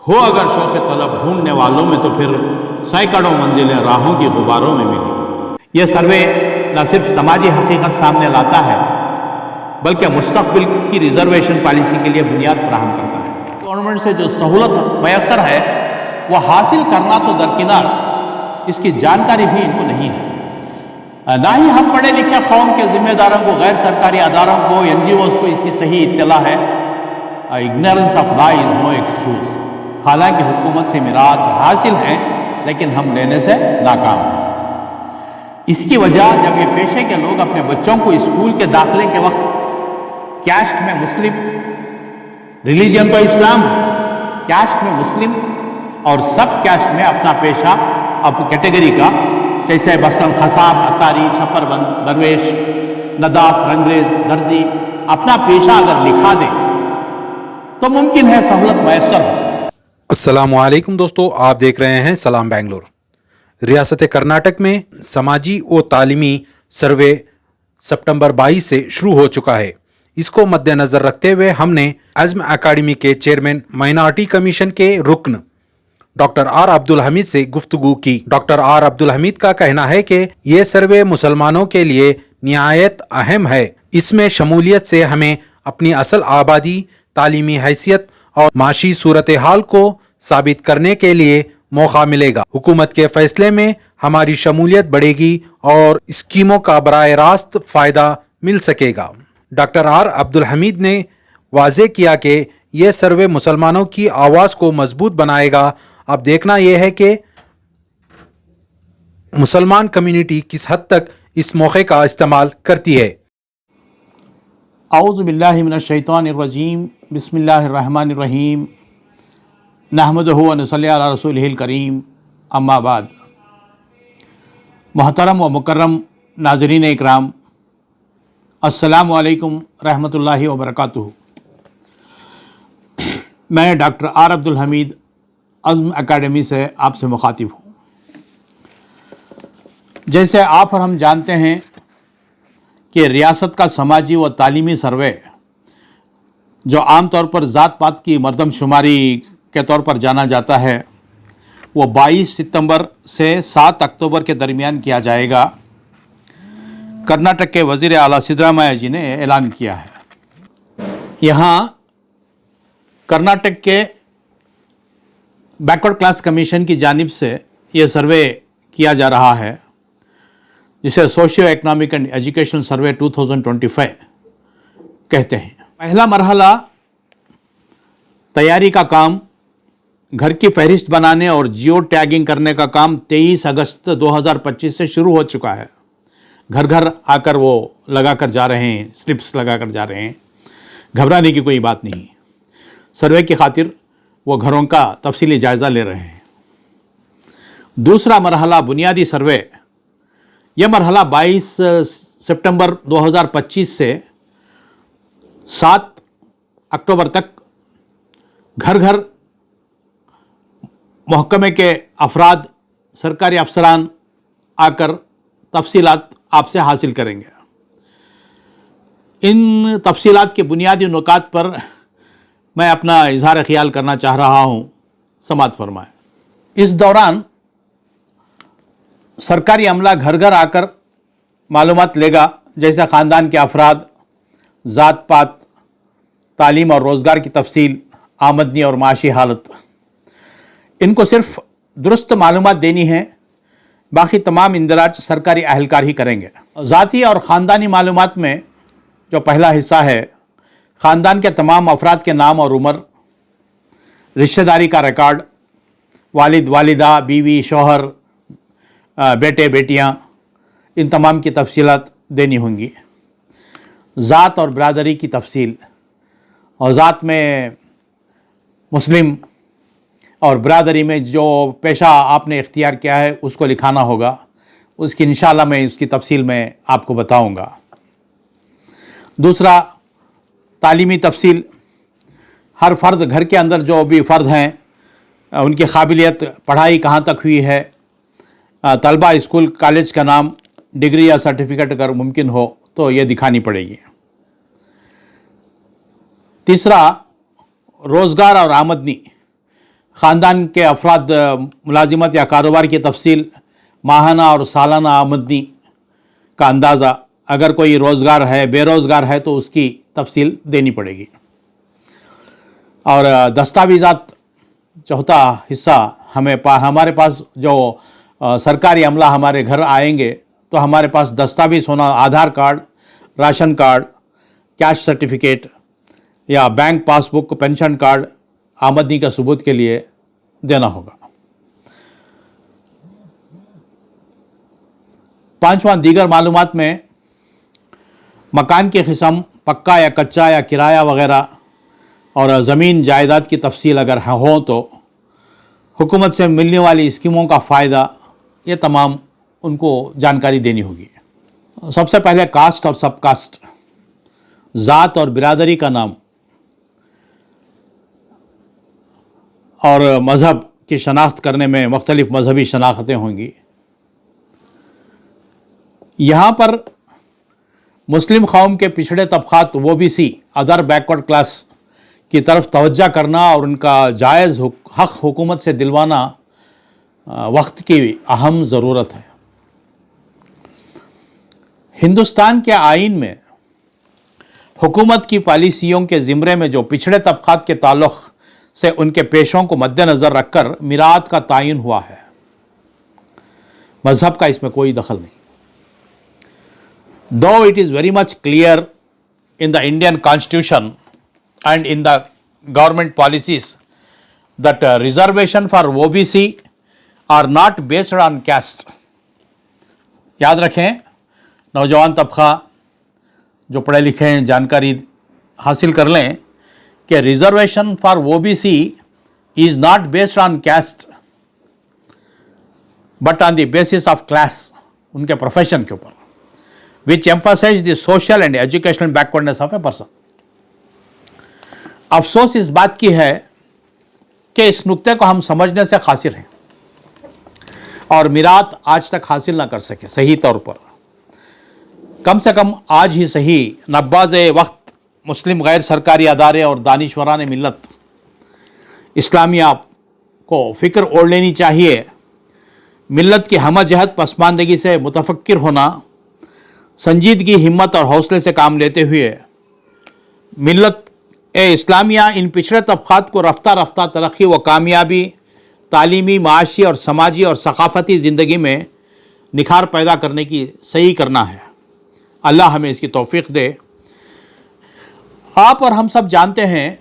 हो अगर शौक़ तलब ढूंढने वालों में तो फिर सैकड़ों मंजिलें राहों की गुबारों में मिली। ये सर्वे न सिर्फ समाजी हकीकत सामने लाता है बल्कि मुस्तक़बिल की रिजर्वेशन पॉलिसी के लिए बुनियाद फराहम करता है। गवर्नमेंट से जो सहूलत मैसर है वह हासिल करना तो दरकिनार, इसकी जानकारी भी इनको नहीं है। ना ही हम पढ़े लिखे कौम के ज़िम्मेदारों को, गैर सरकारी अदारों को, NGOs को इसकी सही इत्तला है। Ignorance of law is no excuse. हालांकि हुकूमत से मिराद हासिल है लेकिन हम लेने से नाकाम हैं। इसकी वजह जब ये पेशे के लोग अपने बच्चों को स्कूल के दाखिले के वक्त कैस्ट में मुस्लिम, रिलीजन तो इस्लाम, कैस्ट में मुस्लिम और सब कैस्ट में अपना पेशा अब कैटेगरी का, जैसे मसलन खसाब, अतारी, छप्परबंद, दरवेश, नदाफ, रंगरेज, दर्जी, अपना पेशा अगर लिखा दें तो मुमकिन है सहूलत मैसर हो। अस्सलामुअलैकुम दोस्तों, आप देख रहे हैं सलाम बेंगलोर। रियासत कर्नाटक में समाजी व तालीमी सर्वे सितंबर 22 से शुरू हो चुका है। इसको मद्देनज़र रखते हुए हमने अज़्म अकाडमी के चेयरमैन माइनॉरिटी कमीशन के रुकन डॉक्टर आर अब्दुल हमीद से गुफ्तगू की। डॉक्टर आर अब्दुल हमीद का कहना है कि ये सर्वे मुसलमानों के लिए निहायत अहम है। इसमें शमूलियत से हमें अपनी असल आबादी, तालीमी हैसियत और माशी सूरत हाल को साबित करने के लिए मौका मिलेगा। हुकूमत के फैसले में हमारी शमूलियत बढ़ेगी और स्कीमों का बराह रास्त फ़ायदा मिल सकेगा। डॉक्टर आर अब्दुल हमीद ने वाज़ेह किया कि यह सर्वे मुसलमानों की आवाज़ को मजबूत बनाएगा। अब देखना यह है कि मुसलमान कम्युनिटी किस हद तक इस मौके का इस्तेमाल करती है। औज़ु बिल्लाहि मिनश शैतानिर रजीम, बिस्मिल्लाहिर रहमानिर रहीम, नहमदुहु व नसल्ली अला रसूलिहिल करीम, अम्मा बाद। मोहतरम व मुकर्रम नाज़रीन इकराम, अस्सलामु अलैकुम रहमतुल्लाहि व बरकातुहू। मैं doctor R Abdul Hamid Azm academy से आपसे मुखातिब हूँ। जैसे आप और हम जानते हैं कि रियासत का समाजी व तालीमी सर्वे, जो आम तौर पर ज़ात पात की मरदमशुमारी के तौर पर जाना जाता है, वो 22 सितंबर से 7 अक्टूबर के दरमियान किया जाएगा। कर्नाटक के वज़ीर आला सिद्धरामैया जी ने ऐलान किया है। यहाँ कर्नाटक के बैकवर्ड क्लास कमीशन की जानिब से ये सर्वे किया जा रहा है, जिसे सोशियो इकनॉमिक एंड एजुकेशनल सर्वे 2025 कहते हैं। पहला मरहला तैयारी का काम, घर की फहरिस्त बनाने और जियो टैगिंग करने का काम 23 अगस्त 2025 से शुरू हो चुका है। घर घर आकर वो लगा कर जा रहे हैं, स्लिप्स लगा कर जा रहे हैं। घबराने की कोई बात नहीं। सर्वे की खातिर वो घरों का तफसीली जायज़ा ले रहे हैं। दूसरा मरहला बुनियादी सर्वे, यह मरहला 22 सितंबर 2025 से 7 अक्टूबर तक घर घर महकमे के अफराद, सरकारी अफसरान आकर तफसीलात आपसे हासिल करेंगे। इन तफसीलात के बुनियादी नुकात पर मैं अपना इजहार ख्याल करना चाह रहा हूँ, समात फरमाएं। इस दौरान सरकारी अमला घर घर आकर मालूमात लेगा, जैसे ख़ानदान के अफराद, ज़ात पात, तालीम और रोज़गार की तफसील, आमदनी और माशी हालत। इनको सिर्फ दुरुस्त मालूमात देनी है, बाकी तमाम इंदराज सरकारी अहलकार ही करेंगे। ज़ाती और ख़ानदानी मालूमात में जो पहला हिस्सा है, ख़ानदान के तमाम अफराद के नाम और उम्र, रिश्तेदारी का रिकॉर्ड, वालिद वालिदा, बीवी शौहर, बेटे बेटियां, इन तमाम की तफसीलात देनी होंगी। ज़ात और बरादरी की तफसील, और ज़ात में मुस्लिम और बरादरी में जो पेशा आपने इख्तियार किया है उसको लिखाना होगा। उसकी इंशाअल्लाह मैं इसकी तफसील में आपको बताऊंगा। दूसरा, तालीमी तफसील, हर फ़र्द, घर के अंदर जो भी फ़र्द हैं, उनकी काबिलियत, पढ़ाई कहाँ तक हुई है, तलबा स्कूल कॉलेज का नाम, डिग्री या सर्टिफिकेट अगर मुमकिन हो तो ये दिखानी पड़ेगी। तीसरा, रोज़गार और आमदनी, ख़ानदान के अफराद मुलाजिमत या कारोबार की तफसील, माहाना और सालाना आमदनी का अंदाज़ा, अगर कोई रोज़गार है, बेरोज़गार है तो उसकी तफसील देनी पड़ेगी। और दस्तावेज़ात चौथा हिस्सा, हमारे पास जो सरकारी अमला हमारे घर आएंगे तो हमारे पास दस्तावेज़ होना, Aadhaar card, ration card, caste certificate या बैंक पासबुक, पेंशन कार्ड आमदनी का सबूत के लिए देना होगा। पांचवा, दीगर मालूमात में मकान की किस्म, पक्का या कच्चा या किराया वगैरह, और ज़मीन जायदाद की तफसील अगर हो तो हुकूमत से मिलने वाली स्कीमों का फ़ायदा, ये तमाम उनको जानकारी देनी होगी। सबसे पहले कास्ट और सब कास्ट, ज़ात और बिरादरी का नाम और मज़हब की शनाख्त करने में मुख्तलिफ़ मजहबी शनाख्तें होंगी। यहाँ पर मुस्लिम कौम के पिछड़े तबक़ात OBC, अदर बैकवर्ड क्लास की तरफ तवज्जो करना और उनका जायज़ हक़ हुकूमत से दिलवाना वक्त की अहम ज़रूरत है। हिंदुस्तान के आइन में हुकूमत की पॉलिसियों के ज़िम्रे में जो पिछड़े तबक़ात के ताल्लुक़ से उनके पेशों को मद्देनज़र रखकर मिरात का तयन हुआ है। मज़हब का इसमें कोई दखल नहीं। Though it is very much clear in the Indian Constitution and in the government policies that reservation for OBC are not based on caste. याद रखें, नौजवान तबका जो पढ़े लिखे हैं जानकारी हासिल कर लें कि reservation for OBC is not based on caste but on the basis of class, उनके प्रोफेशन के ऊपर, which emphasize the social and educational backwardness of a person. अफसोस इस बात की है कि इस नुक्ते को हम समझने से खासिर हैं और मिरात आज तक हासिल ना कर सके सही तौर पर। कम से कम आज ही सही नब्बाज़ वक्त मुस्लिम गैर सरकारी अदारे और दानिशवरान मिल्लत इस्लामिया को फ़िक्र ओढ़ लेनी चाहिए। मिल्लत की हमजहत पसमानदगी से मुतफक्किर होना, संजीदगी, हिम्मत और हौसले से काम लेते हुए मिल्लत इस्लामिया इन पिछड़े तबक़ात को रफ्ता रफ्ता तरक्की व कामयाबी, तालीमी, माशी और समाजी और सकाफ़ती ज़िंदगी में निखार पैदा करने की सही करना है। अल्लाह हमें इसकी तौफ़ीक़ दे। आप और हम सब जानते हैं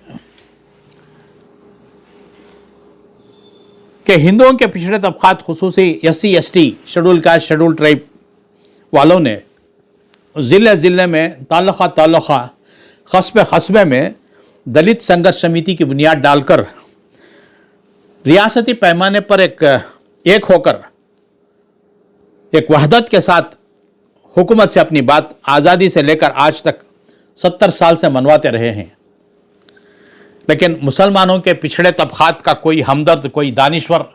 कि हिंदुओं के पिछड़े तबक़ात खुसूसी SC ST schedule caste schedule tribe वालों ने ज़िले में ताल्लुक़ा कस्बे में दलित संघर्ष समिति की बुनियाद डालकर रियासती पैमाने पर एक होकर एक वहदत के साथ हुकूमत से अपनी बात आज़ादी से लेकर आज तक 70 साल से मनवाते रहे हैं। लेकिन मुसलमानों के पिछड़े तबक़ात का कोई हमदर्द, कोई दानिश्वर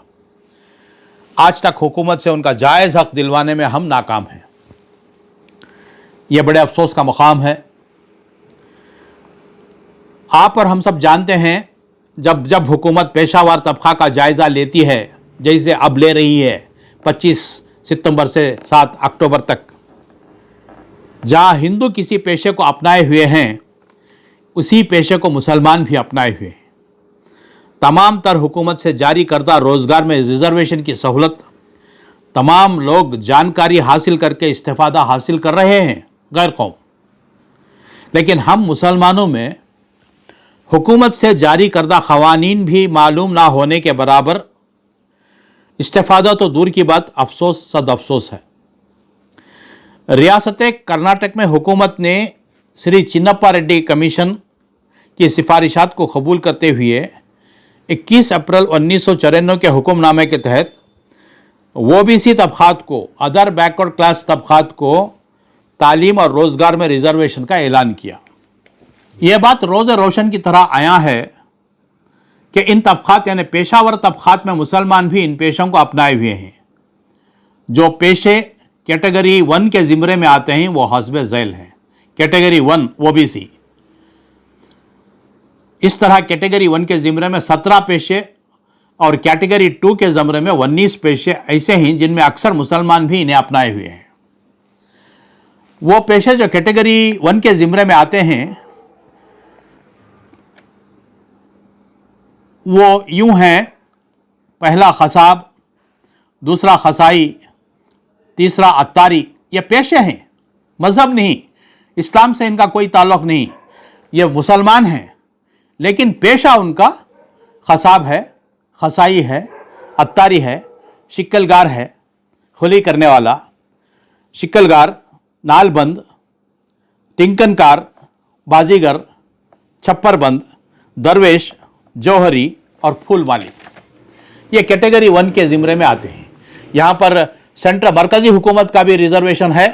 आज तक हुकूमत से उनका जायज़ हक़ दिलवाने में हम नाकाम हैं। यह बड़े अफसोस का मुकाम है। आप और हम सब जानते हैं जब हुकूमत पेशावर तबक़ा का जायज़ा लेती है, जैसे अब ले रही है 25 सितंबर से 7 अक्टूबर तक, जहाँ हिंदू किसी पेशे को अपनाए हुए हैं उसी पेशे को मुसलमान भी अपनाए हुए हैं। तमाम तर हुकूमत से जारी करदा रोज़गार में रिजर्वेशन की सहूलत तमाम लोग जानकारी हासिल करके इस्तेफ़ादा हासिल कर रहे हैं, गैर कौम। लेकिन हम मुसलमानों में हुकूमत से जारी करदा क़वानीन भी मालूम ना होने के बराबर इस्तेफ़ादा तो दूर की बात, अफसोस सद अफसोस है। रियासत कर्नाटक में हुकूमत ने श्री चिन्नप्पा रेड्डी कमीशन की सिफारिशात को कबूल करते हुए 21 अप्रैल 1994 के हुक्मनामे के तहत OBC तबक़ात को, अदर बैकवर्ड क्लास तबक़ात को तालीम और रोज़गार में रिजर्वेशन का ऐलान किया। यह बात रोज़ रोशन की तरह आया है कि इन तबक़ात यानी पेशावर तबक़ात में मुसलमान भी इन पेशों को अपनाए हुए हैं। जो पेशे कैटेगरी 1 के ज़िम्रे में आते हैं वो हस्बे ज़ैल हैं, कैटेगरी 1 OBC। इस तरह कैटेगरी 1 के ज़िम्रे में 17 पेशे और कैटेगरी 2 के ज़मरे में 19 पेशे ऐसे हैं जिनमें अक्सर मुसलमान भी इन्हें अपनाए हुए हैं। वो पेशे जो कैटेगरी 1 के ज़िम्मे में आते हैं वो यूं हैं, पहला खसाब, दूसरा खसाई, तीसरा अत्तारी। ये पेशे हैं, मज़हब नहीं, इस्लाम से इनका कोई ताल्लुक़ नहीं। ये मुसलमान हैं लेकिन पेशा उनका खसाब है, खसाई है, अत्तारी है, शिक्कलगार है, खुली करने वाला, शिक्कलगार, नालबंद, टिंकनकार, बाजीगर, छप्परबंद, दरवेश, जौहरी और फूलमाली। ये कैटेगरी 1 के ज़िम्मे में आते हैं। यहाँ पर सेंट्रल मरकज़ी हुकूमत का भी रिजर्वेशन है,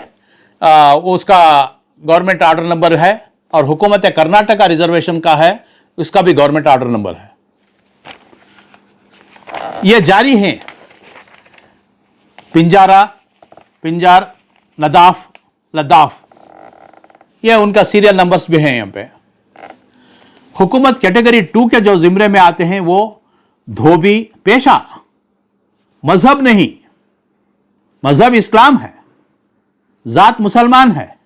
उसका गवर्नमेंट आर्डर नंबर है, और हुकूमत कर्नाटक का रिजर्वेशन का है, उसका भी गवर्नमेंट आर्डर नंबर है। ये जारी हैं पिंजार, नदाफ, लद्दाफ, ये उनका सीरियल नंबर्स भी हैं यहाँ पे। हुकूमत कैटेगरी 2 के जो ज़िम्मे में आते हैं वो धोबी, पेशा, मजहब नहीं, मजहब इस्लाम है, ज़ात मुसलमान है,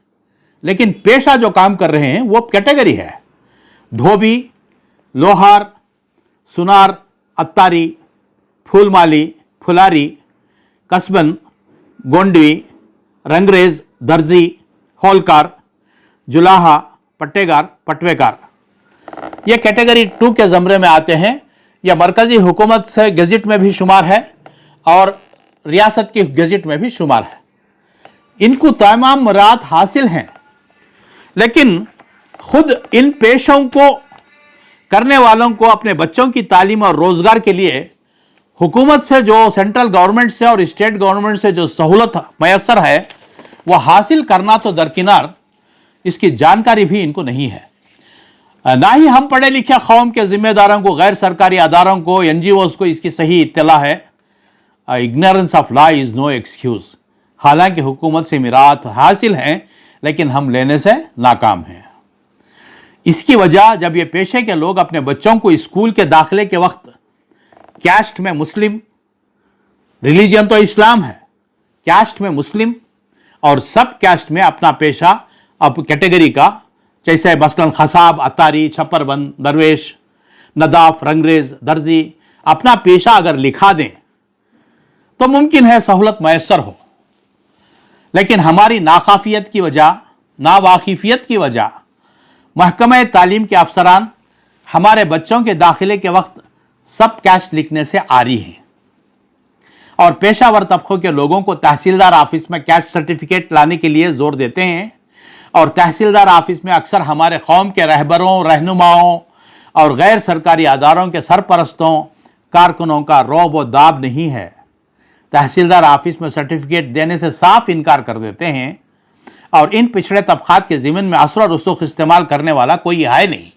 लेकिन पेशा जो काम कर रहे हैं वो कैटेगरी है धोबी, लोहार, सुनार, अत्तारी, फूलमाली, फुलारी, कसबन, गोंडवी, रंगरेज, दर्जी, होलकार, जुलाहा, पट्टेगार, पटवेकार। ये कैटेगरी 2 के ज़मरे में आते हैं। यह मरकज़ी हुकूमत से गज़ट में भी शुमार है और रियासत की गज़ट में भी शुमार है। इनको तमाम मराहत हासिल हैं, लेकिन खुद इन पेशों को करने वालों को अपने बच्चों की तालीम और रोज़गार के लिए हुकूमत से, जो सेंट्रल गवर्नमेंट से और स्टेट गवर्नमेंट से जो सहूलत मैसर है वह हासिल करना तो दरकिनार, इसकी जानकारी भी इनको नहीं है। ना ही हम पढ़े लिखे कौम के ज़िम्मेदारों को, गैर सरकारी अदारों को, NGOs को इसकी सही इत्तला है। Ignorance of law is no excuse. हालांकि हुकूमत से मिरात हासिल हैं लेकिन हम लेने से नाकाम हैं। इसकी वजह, जब ये पेशे के लोग अपने बच्चों को स्कूल के दाखिले के वक्त कैस्ट में मुस्लिम, रिलीजन तो इस्लाम है, कैस्ट में मुस्लिम और सब कैस्ट में अपना पेशा अब कैटेगरी का, जैसे मसलन खसाब, अतारी, छप्परबंद, दरवेश, नदाफ, रंगरेज, दर्जी, अपना पेशा अगर लिखा दें तो मुमकिन है सहूलत मैसर हो। लेकिन हमारी नाकाफियत की वजह, नावाकिफियत की वजह महकमा तालीम के अफसरान हमारे बच्चों के दाखिले के वक्त सब कैस्ट लिखने से आरी हैं और पेशावर तबकों के लोगों को तहसीलदार ऑफिस में कैस्ट सर्टिफिकेट लाने के लिए जोर देते हैं। और तहसीलदार ऑफिस में अक्सर हमारे कौम के रहबरों, रहनुमाओं और गैर सरकारी अदारों के सरपरस्तों, कारकुनों का रौब व दाब नहीं है। तहसीलदार ऑफिस में सर्टिफिकेट देने से साफ इनकार कर देते हैं और इन पिछड़े तबकात के ज़मीन में असर और रसूख इस्तेमाल करने वाला कोई है नहीं।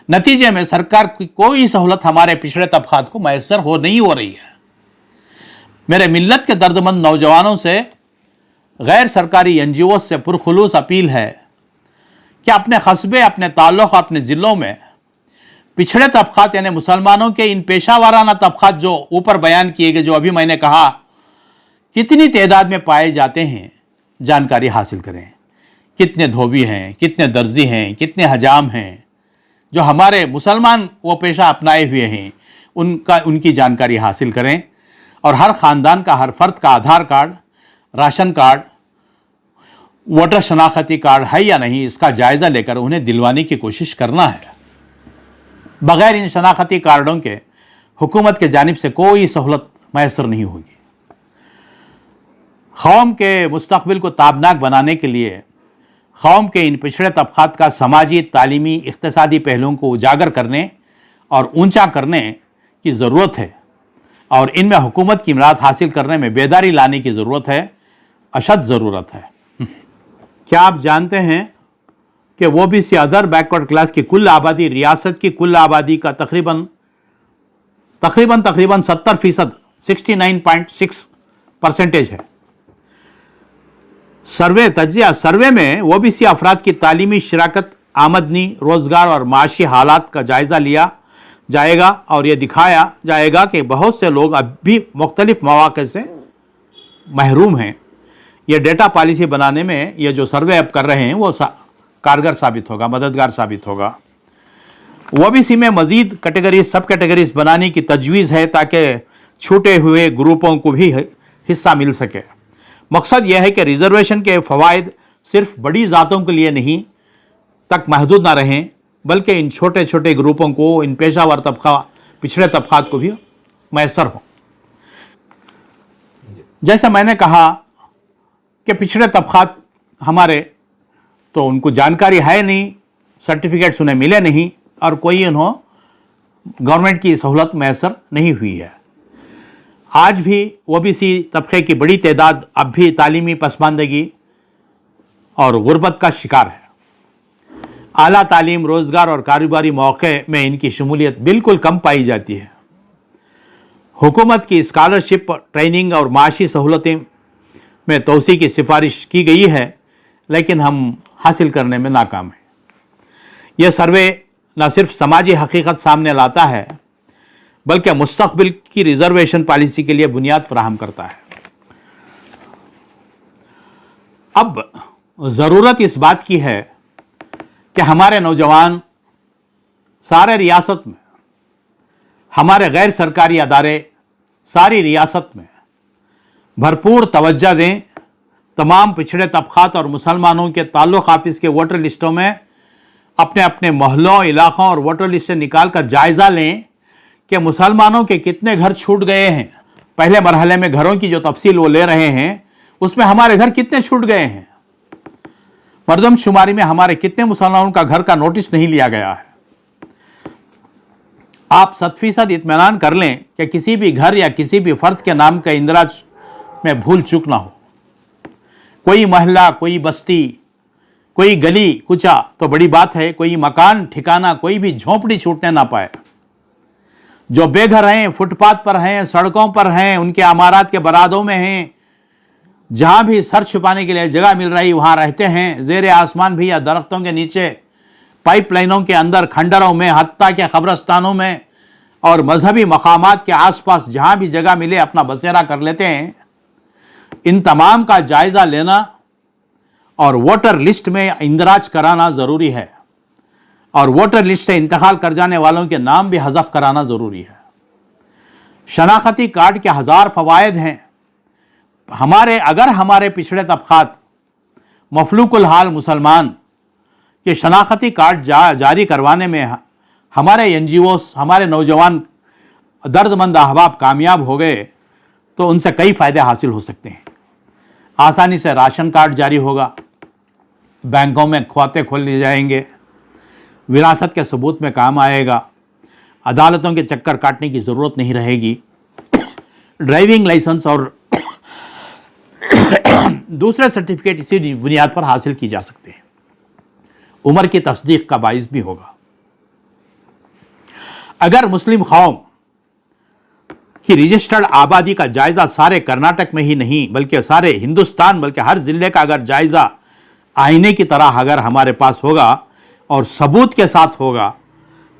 नतीजे में सरकार की कोई सहूलत हमारे पिछड़े तबकात को मैसर नहीं हो रही है। मेरे मिल्लत के दर्दमंद नौजवानों से, गैर सरकारी NGOs से पुरखुलूस अपील है कि अपने कस्बे, अपने ताल्लुक़, अपने ज़िलों में पिछड़े तबकात यानी मुसलमानों के इन पेशा वाराना तबकात जो ऊपर बयान किए गए, जो अभी मैंने कहा, कितनी तादाद में पाए जाते हैं, जानकारी हासिल करें। कितने धोबी हैं, कितने दर्जी हैं, कितने हजाम हैं जो हमारे मुसलमान वो पेशा अपनाए हुए हैं, उनकी जानकारी हासिल करें। और हर ख़ानदान का, हर फ़र्द का Aadhaar card, ration card, voter शनाख्ती कार्ड है या नहीं, इसका जायज़ा लेकर उन्हें दिलवाने की कोशिश करना है। बग़ैर इन शनाख्ती कार्डों के हुकूमत के जानिब से कोई सहूलत मैसर नहीं होगी। कौम के मुस्तक़बिल को ताबनाक बनाने के लिए कौम के इन पिछड़े तबकात का समाजी, तालीमी, इक़्तिसादी पहलुओं को उजागर करने और ऊंचा करने की ज़रूरत है और इनमें हुकूमत की इमदाद हासिल करने में बेदारी लाने की ज़रूरत है, अशद ज़रूरत है। क्या आप जानते हैं कि OBC अदर बैकवर्ड क्लास की कुल आबादी रियासत की कुल आबादी का तकरीबन 70%, 69.6% है। सर्वे में OBC अफराद की तालीमी शिराकत, आमदनी, रोज़गार और माशी हालात का जायज़ा लिया। जाएगा और ये दिखाया जाएगा कि बहुत से लोग अब भी मुख्तलिफ मौक़े से महरूम हैं। ये डेटा पॉलिसी बनाने में ये जो सर्वे अब कर रहे हैं वो कारगर साबित होगा, मददगार साबित होगा। ओबीसी में मज़ीद कैटेगरीज, सब कैटेगरीज बनाने की तजवीज़ है ताकि छूटे हुए ग्रुपों को भी हिस्सा मिल सके। मकसद यह है कि रिजर्वेशन के फ़वाइद सिर्फ बड़ी ज़ातों के लिए नहीं तक महदूद ना रहें, बल्कि इन छोटे छोटे ग्रुपों को, इन पेशावर तबका, पिछड़े तबकात को भी मैसर हो। जैसे मैंने कहा कि पिछड़े तबकात हमारे, तो उनको जानकारी है नहीं, सर्टिफिकेट्स उन्हें मिले नहीं और कोई उन्हों गवर्नमेंट की सहूलत मैसर नहीं हुई है। आज भी ओबीसी तबके की बड़ी तादाद अब भी तालीमी पसमानदगी और गुर्बत का शिकार है। आला तालीम, रोज़गार और कारोबारी मौक़े में इनकी शमूलियत बिल्कुल कम पाई जाती है। हुकूमत की स्कॉलरशिप, ट्रेनिंग और माशी सहूलतें में तोसी की सिफारिश की गई है, लेकिन हम हासिल करने में नाकाम हैं। यह सर्वे न सिर्फ समाजी हकीकत सामने लाता है, बल्कि मुस्तक़बिल की रिज़र्वेशन पॉलिसी के लिए बुनियाद फराहम करता है। अब ज़रूरत इस बात की है कि हमारे नौजवान सारे रियासत में, हमारे गैर सरकारी अदारे सारी रियासत में भरपूर तवज्जो दें। तमाम पिछड़े तबकात और मुसलमानों के ताल्लुक़ ऑफिस के वोटर लिस्टों में अपने अपने मोहल्लों, इलाक़ों और वोटर लिस्ट से निकाल कर जायज़ा लें कि मुसलमानों के कितने घर छूट गए हैं। पहले मरहले में घरों की जो तफसील वो ले रहे हैं, उसमें हमारे घर कितने छूट गए हैं। मरदमशुमारी में हमारे कितने मुसलमानों का घर का नोटिस नहीं लिया गया है। आप 100% इत्मीनान कर लें कि किसी भी घर या किसी भी फ़र्द के नाम का इंदराज में भूल चूक ना हो। कोई महल्ला, कोई बस्ती, कोई गली कुचा तो बड़ी बात है, कोई मकान ठिकाना, कोई भी झोंपड़ी छूटने ना पाए। जो बेघर हैं, फुटपाथ पर हैं, सड़कों पर हैं, उनके अमारात के बरादों में हैं, जहाँ भी सर छुपाने के लिए जगह मिल रही वहाँ रहते हैं। ज़ेर आसमान भी या दरख्तों के नीचे, पाइपलाइनों के अंदर, खंडरों में, हत्ता के कब्रस्तानों में और मजहबी मकामात के आसपास जहाँ भी जगह मिले अपना बसेरा कर लेते हैं। इन तमाम का जायज़ा लेना और वोटर लिस्ट में इंदराज कराना ज़रूरी है, और वोटर लिस्ट से इंतकाल कर जाने वालों के नाम भी हज़फ कराना ज़रूरी है। शनाख्ती कार्ड के हज़ार फ़वायद हैं। अगर हमारे पिछड़े तबकात, मफलूकुल हाल मुसलमान के शनाख्ती कार्ड जारी करवाने में हमारे NGOs, हमारे नौजवान दर्दमंद अहबाब कामयाब हो गए तो उनसे कई फ़ायदे हासिल हो सकते हैं। आसानी से राशन कार्ड जारी होगा, बैंकों में खाते खोल लिए जाएंगे, विरासत के सबूत में काम आएगा, अदालतों के चक्कर काटने की ज़रूरत नहीं रहेगी। ड्राइविंग लाइसेंस और दूसरे सर्टिफिकेट इसी बुनियाद पर हासिल की जा सकते हैं। उम्र की तस्दीक का बाइस भी होगा। अगर मुस्लिम कौम की रजिस्टर्ड आबादी का जायज़ा सारे कर्नाटक में ही नहीं बल्कि सारे हिंदुस्तान, बल्कि हर ज़िले का अगर जायज़ा आईने की तरह अगर हमारे पास होगा और सबूत के साथ होगा,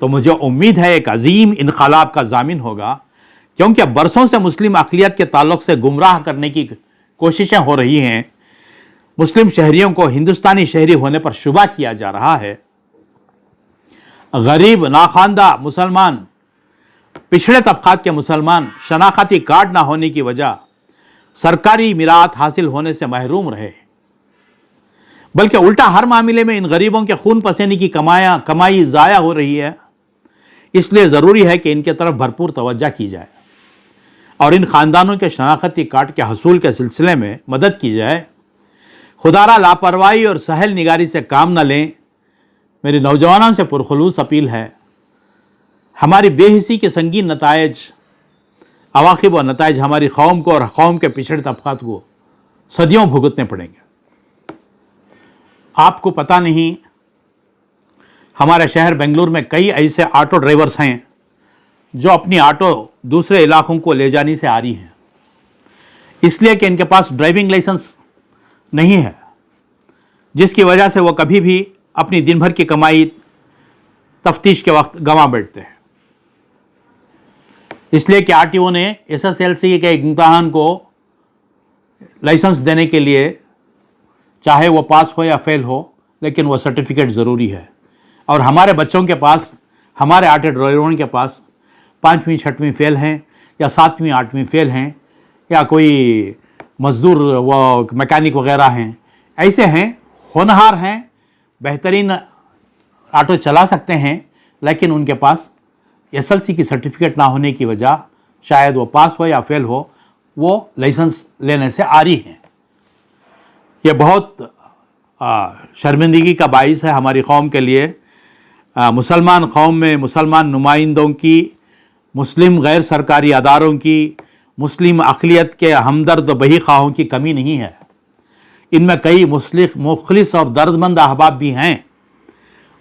तो मुझे उम्मीद है एक अजीम इनकलाब का ज़ामिन होगा। क्योंकि बरसों से मुस्लिम अक़लियत के ताल्लुक़ से गुमराह करने की कोशिशें हो रही हैं। मुस्लिम शहरियों को हिंदुस्तानी शहरी होने पर शुबा किया जा रहा है। गरीब, नाखानदा मुसलमान, पिछड़े तबकात के मुसलमान शनाख्ती कार्ड ना होने की वजह सरकारी मिरात हासिल होने से महरूम रहे, बल्कि उल्टा हर मामले में इन गरीबों के खून पसीने की कमाई ज़ाया हो रही है। इसलिए ज़रूरी है कि इनके तरफ भरपूर तवज्जो की जाए और इन ख़ानदानों के शनाख्ती कार्ड के हसूल के सिलसिले में मदद की जाए। खुदारा लापरवाही और सहल निगारी से काम न लें। मेरे नौजवानों से पुरखुलूस अपील है, हमारी बेहिसी के संगीन नतायज, अवाक़िब और नतायज हमारी कौम को और कौम के पिछड़े तबकात को सदियों भुगतने पड़ेंगे। आपको पता नहीं, हमारे शहर बेंगलुरु में कई ऐसे ऑटो ड्राइवर्स हैं जो अपनी ऑटो दूसरे इलाक़ों को ले जाने से आ रही हैं, इसलिए कि इनके पास ड्राइविंग लाइसेंस नहीं है, जिसकी वजह से वो कभी भी अपनी दिन भर की कमाई तफ्तीश के वक्त गंवा बैठते हैं। इसलिए कि आरटीओ ने एसएसएलसी के इम्तहान को लाइसेंस देने के लिए चाहे वो पास हो या फेल हो, लेकिन वो सर्टिफिकेट ज़रूरी है। और हमारे बच्चों के पास, हमारे ऑटो ड्राइवरों के पास 5वीं 6वीं फेल हैं या 7वीं 8वीं फेल हैं, या कोई मज़दूर वो मैकेनिक वगैरह हैं, ऐसे हैं, होनहार हैं, बेहतरीन ऑटो चला सकते हैं, लेकिन उनके पास एसएलसी की सर्टिफिकेट ना होने की वजह, शायद वो पास हो या फेल हो, वो लाइसेंस लेने से आरी हैं। ये बहुत शर्मिंदगी का बाइस है हमारी कौम के लिए। मुसलमान कौम में मुसलमान नुमाइंदों की, मुस्लिम गैर सरकारी अदारों की, मुस्लिम अक़लियत के हमदर्द बही ख्वाहों की कमी नहीं है। इनमें कई मुखलिस और दर्दमंद अहबाब भी हैं।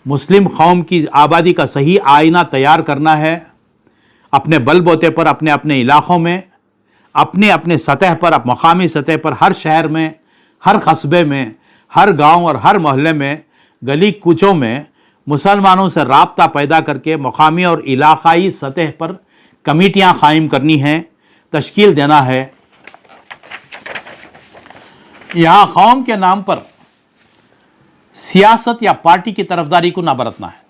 मुस्लिम कौम की आबादी का सही आईना तैयार करना है। अपने बल बोते पर अपने अपने इलाक़ों में, अपने अपने सतह पर, मकामी सतह पर, हर शहर में, हर कस्बे में, हर गांव और हर मोहल्ले में, गली कूचों में मुसलमानों से राब्ता पैदा करके मकामी और इलाक़ाई सतह पर कमेटियाँ कायम करनी हैं, तश्कील देना है। यहाँ कौम के नाम पर सियासत या पार्टी की तरफदारी को ना बरतना है।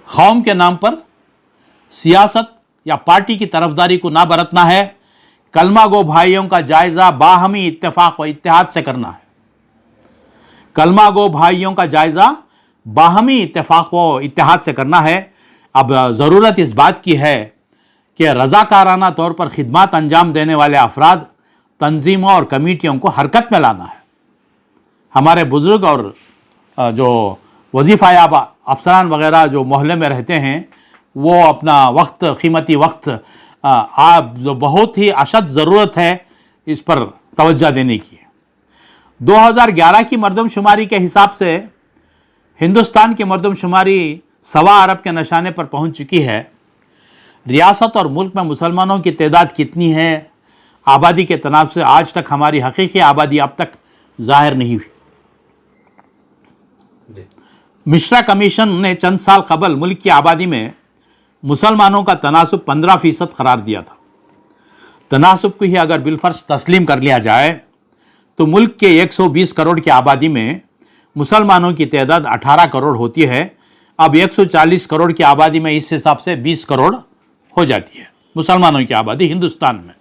कौम के नाम पर सियासत या पार्टी की तरफदारी को ना बरतना है। कलमा गो भाइयों का जायज़ा बाहमी इत्तेफाक व इत्तेहाद से करना है। कलमा गो भाइयों का जायज़ा बाहमी इत्तेफाक व इत्तेहाद से करना है। अब ज़रूरत इस बात की है कि रज़ाकाराना तौर पर खिदमत अंजाम देने वाले अफराद, तंजीमों और कमेटियों को हरकत में लाना है। हमारे बुज़ुर्ग और जो वजीफ़ा याब अफसरान वगैरह जो मोहल्ले में रहते हैं, वो अपना वक्त, कीमती वक्त, आप जो बहुत ही अशद ज़रूरत है इस पर तवज्जो देने की। 2011 की मरदमशुमारी के हिसाब से हिंदुस्तान की मरदमशुमारी 1.25 अरब के निशाने पर पहुंच चुकी है। रियासत और मुल्क में मुसलमानों की तादाद कितनी है, आबादी के तनाव से आज तक हमारी हकीकी आबादी अब तक ज़ाहिर नहीं हुई। मिश्रा कमीशन ने चंद साल कबल मुल्क की आबादी में मुसलमानों का तनासुब 15% करार दिया था। तनासुब को ही अगर बिलफर्ज तस्लीम कर लिया जाए तो मुल्क के 120 करोड़ की आबादी में मुसलमानों की तादाद 18 करोड़ होती है। अब 140 करोड़ की आबादी में इस हिसाब से 20 करोड़ हो जाती है मुसलमानों की आबादी हिंदुस्तान में।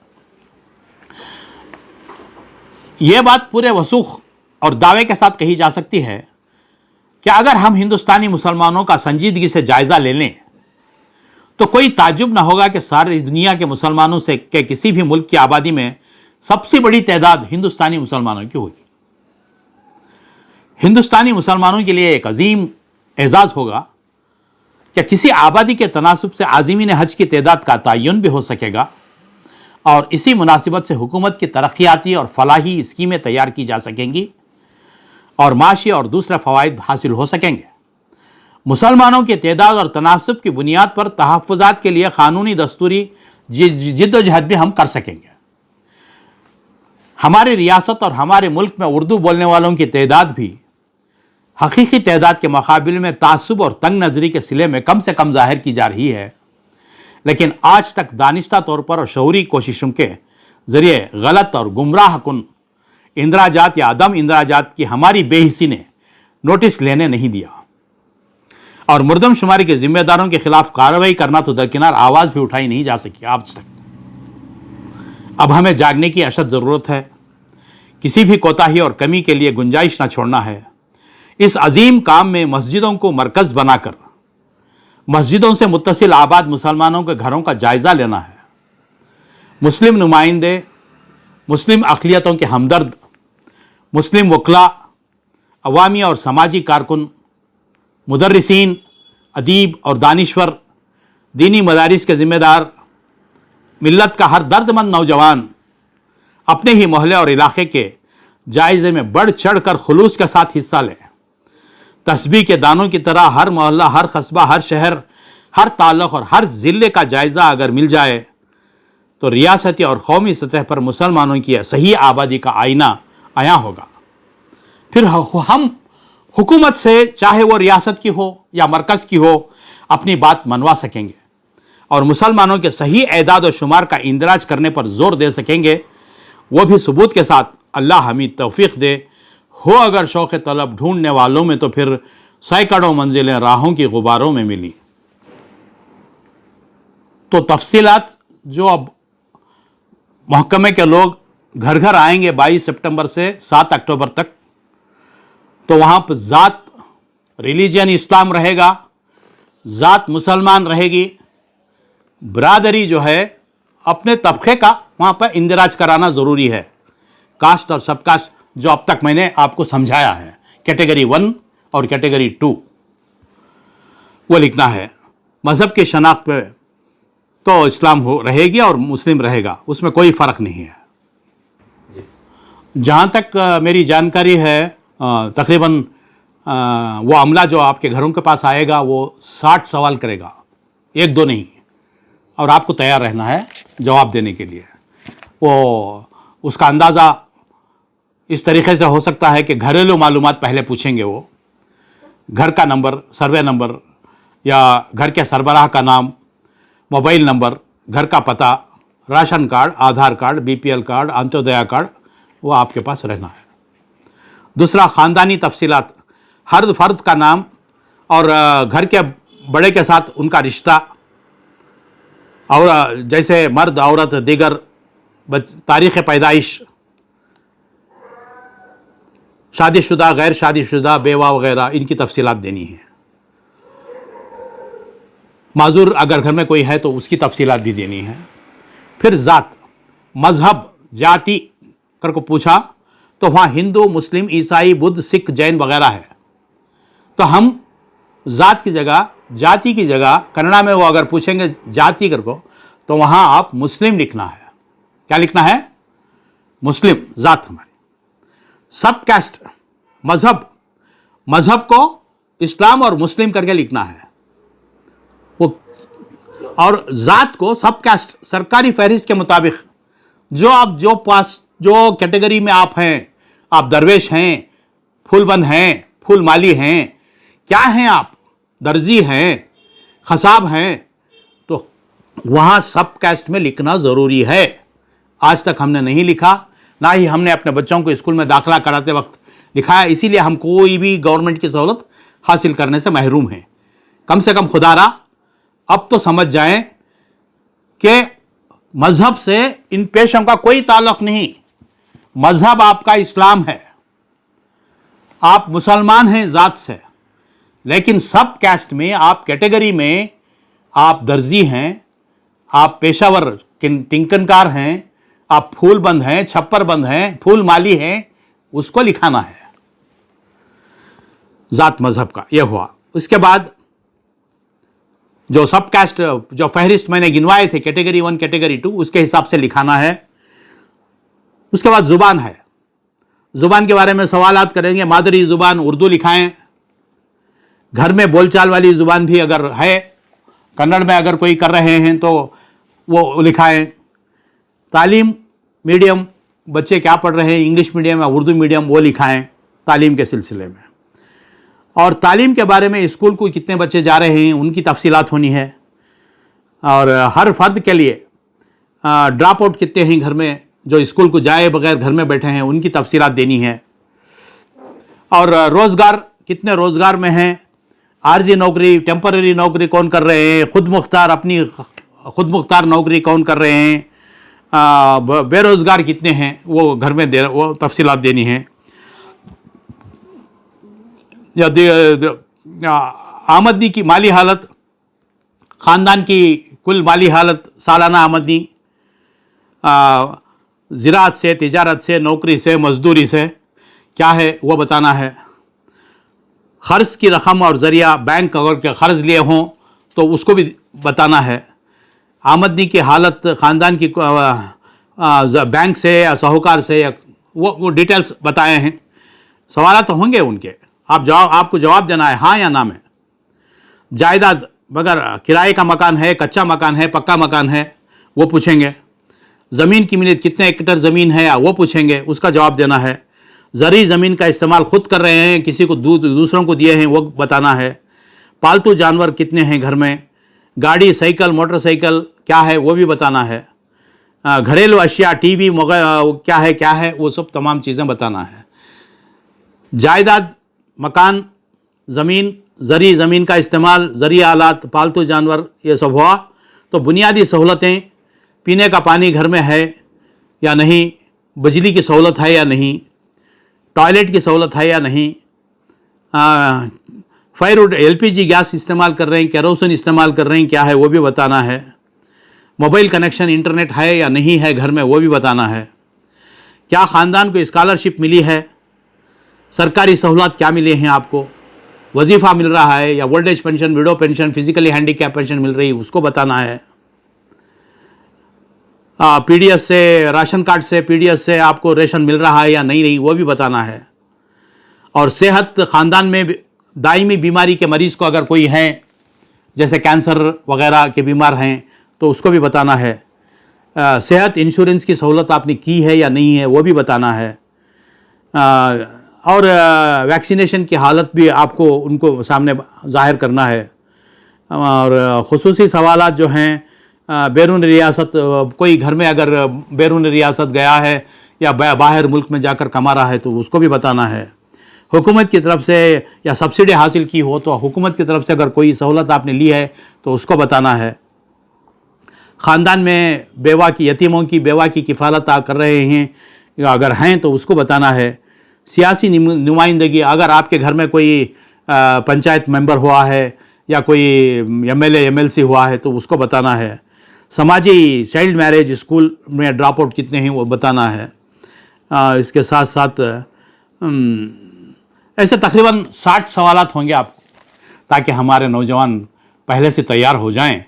यह बात पूरे वसूख और दावे के साथ कही जा सकती है कि अगर हम हिंदुस्तानी मुसलमानों का संजीदगी से जायज़ा ले लें तो कोई ताज्जुब ना होगा कि सारी दुनिया के मुसलमानों से के किसी भी मुल्क की आबादी में सबसे बड़ी तादाद हिंदुस्तानी मुसलमानों की होगी। हिंदुस्तानी मुसलमानों के लिए एक अजीम एजाज़ होगा कि किसी आबादी के तनासुब से आज़मीन हज की तादाद का तयन भी हो सकेगा और इसी मुनासिबत से हुकूमत की तरक्याती और फलाही स्कीमें तैयार की जा सकेंगी और माशी और दूसरे फ़वाइद हासिल हो सकेंगे। मुसलमानों की तादाद और तनासुब की बुनियाद पर तहफ़्फ़ुज़ात के लिए क़ानूनी दस्तूरी जिद्दोजहद भी हम कर सकेंगे। हमारी रियासत और हमारे मुल्क में उर्दू बोलने वालों की तादाद भी हकीकी तादाद के मुकाबले में तासुब और तंग नज़री के सिले में कम से कम ज़ाहिर की जा रही है, लेकिन आज तक दानिश्ता तौर पर और शऊरी कोशिशों के ज़रिए गलत और गुमराह कुन इंदराजात या अदम इंदराजात की हमारी बेहिसी ने नोटिस लेने नहीं दिया और मुर्दमशुमारी के ज़िम्मेदारों के खिलाफ कार्रवाई करना तो दरकिनार, आवाज़ भी उठाई नहीं जा सकी आज तक। अब हमें जागने की अशद ज़रूरत है। किसी भी कोताही और कमी के लिए गुंजाइश न छोड़ना है। इस अजीम काम में मस्जिदों को मरकज़ बनाकर मस्जिदों से मुत्तसिल आबाद मुसलमानों के घरों का जायज़ा लेना है। मुस्लिम नुमाइंदे, मुस्लिम अक़लियतों के हमदर्द, मुस्लिम वकला, अवामी और समाजी कारकुन, मुदर्रिसीन, अदीब और दानिश्वर, दीनी मदारिस के ज़िम्मेदार, मिल्लत का हर दर्दमंद नौजवान अपने ही मोहल्ले और इलाके के जायज़े में बढ़ चढ़ कर खुलूस के साथ हिस्सा लें। तस्बीह के दानों की तरह हर मोहल्ला, हर कस्बा, हर शहर, हर ताल्लुक़ और हर ज़िले का जायज़ा अगर मिल जाए तो रियासती और कौमी सतह पर मुसलमानों की सही आबादी का आईना आया होगा। फिर हम हुकूमत से, चाहे वो रियासत की हो या मरकज़ की हो, अपनी बात मनवा सकेंगे। اور مسلمانوں کے صحیح اعداد و شمار کا اندراج کرنے پر زور دے سکیں گے، وہ بھی ثبوت کے ساتھ، اللہ ہمیں توفیق دے۔ ہو اگر شوق طلب ڈھونڈنے والوں میں تو پھر سینکڑوں منزلیں راہوں کی غباروں میں ملی۔ تو تفصیلات جو اب محکمے کے لوگ گھر گھر آئیں گے 22 سپٹمبر سے 7 اکتوبر تک، تو وہاں پر ذات ریلیجن اسلام رہے گا، ذات مسلمان رہے گی، برادری جو ہے اپنے طبقے کا وہاں پر اندراج کرانا ضروری ہے۔ کاسٹ اور سب کاسٹ جو اب تک میں نے آپ کو سمجھایا ہے، کیٹیگری 1 اور کیٹیگری 2 وہ لکھنا ہے۔ مذہب کی شناخت پہ تو اسلام رہے گی اور مسلم رہے گا، اس میں کوئی فرق نہیں ہے۔ جہاں تک میری جانکاری ہے تقریباً وہ عملہ جو آپ کے گھروں کے پاس آئے گا وہ 60 سوال کرے گا، 1-2 نہیں، اور آپ کو تیار رہنا ہے جواب دینے کے لیے۔ وہ اس کا اندازہ اس طریقے سے ہو سکتا ہے کہ گھریلو معلومات پہلے پوچھیں گے، وہ گھر کا نمبر، سروے نمبر، یا گھر کے سربراہ کا نام، موبائل نمبر، گھر کا پتہ، ration card, Aadhaar card, BPL card, Antyodaya card, وہ آپ کے پاس رہنا ہے۔ دوسرا، خاندانی تفصیلات، ہر فرد کا نام اور گھر کے بڑے کے ساتھ ان کا رشتہ، اور جیسے مرد، عورت، دیگر تاریخ پیدائش، شادی شدہ، غیر شادی شدہ، بیوہ وغیرہ، ان کی تفصیلات دینی ہے۔ معذور اگر گھر میں کوئی ہے تو اس کی تفصیلات بھی دینی ہے۔ پھر ذات، مذہب، جاتی کر کو پوچھا تو وہاں ہندو، مسلم، عیسائی، بدھ، سکھ، جین وغیرہ ہے، تو ہم ذات کی جگہ، جاتی کی جگہ، کنڑا میں وہ اگر پوچھیں گے جاتی کر کو، تو وہاں آپ مسلم لکھنا ہے۔ کیا لکھنا ہے؟ مسلم، ذات ہماری۔ سب کاسٹ، مذہب کو اسلام اور مسلم کر کے لکھنا ہے، اور ذات کو سب کاسٹ سرکاری فہرست کے مطابق جو آپ جو کیٹیگری میں آپ ہیں، آپ درویش ہیں، پھول بند ہیں، پھول مالی ہیں، کیا ہیں آپ، درزی ہیں، خصاب ہیں، تو وہاں سب کاسٹ میں لکھنا ضروری ہے۔ آج تک ہم نے نہیں لکھا، نہ ہی ہم نے اپنے بچوں کو اسکول میں داخلہ کراتے وقت لکھا ہے، اسی لیے ہم کوئی بھی گورنمنٹ کی سہولت حاصل کرنے سے محروم ہیں۔ کم سے کم خدا را اب تو سمجھ جائیں کہ مذہب سے ان پیشوں کا کوئی تعلق نہیں، مذہب آپ کا اسلام ہے، آپ مسلمان ہیں ذات سے، لیکن سب کاسٹ میں، آپ کیٹیگری میں، آپ درزی ہیں، آپ پیشہ ور ٹنکن کار ہیں، آپ پھول بند ہیں، چھپر بند ہیں، پھول مالی ہیں، اس کو لکھانا ہے ذات مذہب کا۔ یہ ہوا۔ اس کے بعد جو سب کاسٹ جو فہرست میں نے گنوائے تھے، کیٹیگری 1، کیٹیگری 2، اس کے حساب سے لکھانا ہے۔ اس کے بعد زبان ہے، زبان کے بارے میں سوالات کریں گے۔ مادری زبان اردو لکھائیں، گھر میں بول چال والی زبان بھی اگر ہے، کنڑ میں اگر کوئی کر رہے ہیں تو وہ لکھائیں۔ تعلیم میڈیم، بچے کیا پڑھ رہے ہیں، انگلش میڈیم یا اردو میڈیم، وہ لکھائیں تعلیم کے سلسلے میں۔ اور تعلیم کے بارے میں اسکول کو کتنے بچے جا رہے ہیں ان کی تفصیلات ہونی ہے، اور ہر فرد کے لیے ڈراپ آؤٹ کتنے ہیں گھر میں، جو اسکول کو جائے بغیر گھر میں بیٹھے ہیں، ان کی تفصیلات دینی ہے۔ اور روزگار، کتنے روزگار میں ہیں، عارضی نوکری، ٹیمپرری نوکری کون کر رہے ہیں، خود مختار نوکری کون کر رہے ہیں، بے روزگار کتنے ہیں، وہ گھر میں وہ تفصیلات دینی ہیں۔ آمدنی کی مالی حالت، خاندان کی کل مالی حالت، سالانہ آمدنی، زراعت سے، تجارت سے، نوکری سے، مزدوری سے کیا ہے وہ بتانا ہے۔ قرض کی رقم اور ذریعہ، بینک اگر قرض لیے ہوں تو اس کو بھی بتانا ہے۔ آمدنی کی حالت خاندان کی بینک سے یا ساہوکار سے، یا وہ ڈیٹیلز بتائے ہیں۔ سوالات ہوں گے ان کے، آپ کو جواب دینا ہے ہاں یا نہ میں۔ جائیداد، بغیر کرائے کا مکان ہے، کچا مکان ہے، پکا مکان ہے، وہ پوچھیں گے۔ زمین کی ملکیت، کتنے ایکڑ زمین ہے، وہ پوچھیں گے، اس کا جواب دینا ہے۔ زرعی زمین کا استعمال خود کر رہے ہیں، کسی کو دوسروں کو دیے ہیں، وہ بتانا ہے۔ پالتو جانور کتنے ہیں گھر میں، गाड़ी साइकिल मोटरसाइकिल क्या है वो भी बताना है, घरेलू अशिया टीवी क्या है वो सब तमाम चीज़ें बताना है। जायदाद मकान ज़मीन ज़री ज़मीन का इस्तेमाल ज़री आलात पालतू जानवर ये सब हुआ तो बुनियादी सहूलतें पीने का पानी घर में है या नहीं, बिजली की सहूलत है या नहीं, टॉयलेट की सहूलत है या नहीं, फायरवुड एलपीजी गैस इस्तेमाल कर रहे हैं, केरोसिन इस्तेमाल कर रहे हैं क्या है वो भी बताना है, मोबाइल कनेक्शन इंटरनेट है या नहीं है घर में वो भी बताना है, क्या ख़ानदान को स्कॉलरशिप मिली है, सरकारी सहूलत क्या मिली हैं आपको, वजीफ़ा मिल रहा है या old age pension widow pension physically handicap pension मिल रही है उसको बताना है, पीडीएस से राशन कार्ड से पीडीएस से आपको रेशन मिल रहा है या नहीं रही वो भी बताना है, और सेहत ख़ानदान में दायमी बीमारी के मरीज़ को अगर कोई हैं जैसे कैंसर वगैरह के बीमार हैं तो उसको भी बताना है, सेहत इंश्योरेंस की सहूलत आपने की है या नहीं है वो भी बताना है, और वैक्सीनेशन की हालत भी आपको उनको सामने ज़ाहिर करना है, और ख़ुसूसी सवालात जो हैं बैरून रियासत कोई घर में अगर बैरून रियासत गया है या बाहर मुल्क में जाकर कमा रहा है तो उसको भी बताना है, हुकूमत की तरफ से या सब्सिडी हासिल की हो तो हुकूमत की तरफ से अगर कोई सहूलत आपने ली है तो उसको बताना है, ख़ानदान में यतीमों की बेवा की किफ़ालत कर रहे हैं अगर हैं तो उसको बताना है, सियासी नुमाइंदगी अगर आपके घर में कोई पंचायत मेंबर हुआ है या कोई एमएलए एमएलसी हुआ है तो उसको बताना है, समाजी चाइल्ड मैरिज स्कूल में ड्रॉप आउट कितने हैं वो बताना है, इसके साथ साथ ऐसे तकरीबन 60 सवालात होंगे आपको ताकि हमारे नौजवान पहले से तैयार हो जाएं।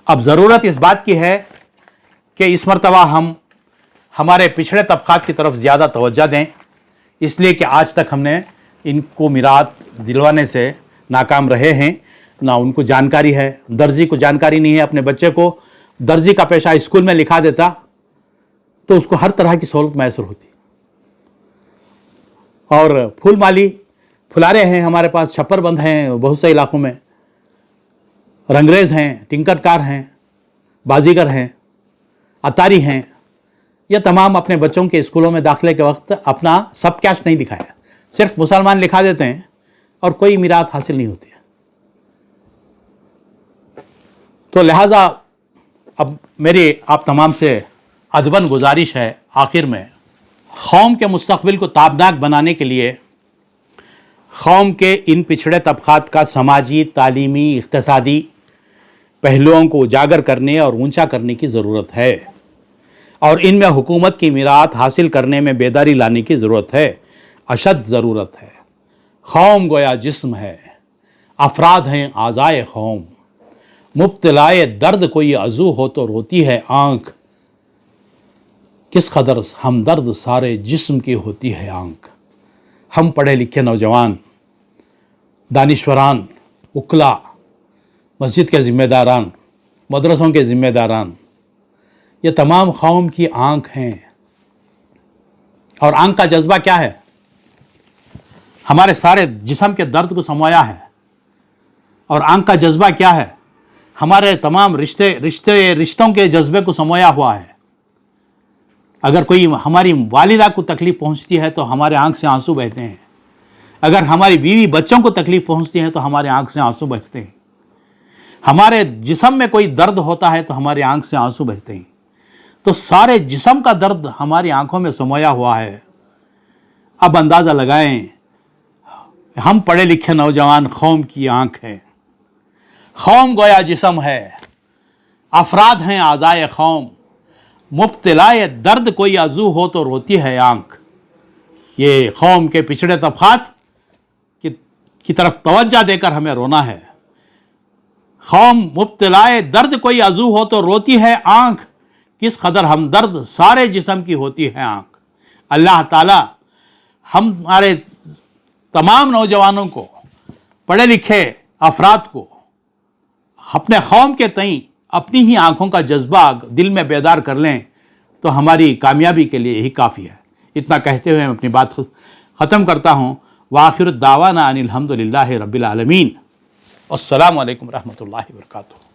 अब ज़रूरत इस बात की है कि इस मरतबा हम हमारे पिछड़े तबक़ात की तरफ ज़्यादा तवज्जो दें, इसलिए कि आज तक हमने इनको मिरात दिलवाने से नाकाम रहे हैं, ना उनको जानकारी है, दर्जी को जानकारी नहीं है, अपने बच्चे को दर्जी का पेशा स्कूल में लिखा देता तो उसको हर तरह की सहूलत मैसर होती। और फूल माली फुलारे हैं हमारे पास, छप्पर बंद हैं बहुत से इलाक़ों में, रंगरेज हैं, टिंकरकार हैं, बाजीगर हैं, अतारी हैं, ये तमाम अपने बच्चों के स्कूलों में दाखिले के वक्त अपना सब कैश नहीं दिखाया, सिर्फ मुसलमान लिखा देते हैं और कोई मीरात हासिल नहीं होती है। तो लिहाजा अब मेरी आप तमाम से अदबन गुजारिश है आखिर में, कौम के मुस्तक़बिल को ताबनाक बनाने के लिए कौम के इन पिछड़े तबक़ात का समाजी तालीमी इक़्तिसादी पहलुओं को उजागर करने और ऊंचा करने की ज़रूरत है, और इनमें हुकूमत की मीरात हासिल करने में बेदारी लाने की ज़रूरत है, अशद ज़रूरत है। कौम गोया जिस्म है, अफराद हैं आज़ाए कौम, मुब्तलाए दर्द कोई अज़ू हो तो रोती है आँख, किस कदर हमदर्द सारे जिस्म की होती है आँख। हम पढ़े लिखे नौजवान, दानिश्वरान, उकला, मस्जिद के ज़िम्मेदारान, मदरसों के ज़िम्मेदारान, ये तमाम कौम की आँख हैं। और आँख का जज्बा क्या है? हमारे सारे जिस्म के दर्द को समाया है। और आँख का जज्बा क्या है? हमारे तमाम रिश्तों के जज्बे को समाया हुआ है। अगर कोई हमारी वालिदा को तकलीफ़ पहुंचती है तो हमारे आँख से आंसू बहते हैं, अगर हमारी बीवी बच्चों को तकलीफ़ पहुंचती है तो हमारे आँख से आंसू बहते हैं, हमारे जिस्म में कोई दर्द होता है तो हमारे आँख से आंसू बहते हैं। तो सारे जिस्म का दर्द हमारी आँखों में समाया हुआ है। अब अंदाज़ा लगाएं, हम पढ़े लिखे नौजवान कौम की आँख है। कौम गोया जिस्म है, अफराद हैं आज़ाए कौम, मुब्तलाए दर्द कोई अज़ू हो तो रोती है आँख। ये कौम के पिछड़े तबक़ात की तरफ तवज्जो देकर हमें रोना है। कौम मुब्तलाए दर्द कोई अज़ू हो तो रोती है आँख, किस कदर हमदर्द सारे जिस्म की होती है आँख। अल्लाह ताला हमारे तमाम नौजवानों को, पढ़े लिखे अफराद को अपने कौम के तईं अपनी ही आँखों का जज्बा दिल में बेदार कर लें तो हमारी कामयाबी के लिए यही काफ़ी है। इतना कहते हुए मैं अपनी बात ख़त्म करता हूँ। वाखिर दावाना अनिल हम्दुलिल्लाहि रब्बिल आलमीन। अस्सलामु अलैकुम रहमतुल्लाहि व बरकातुहू।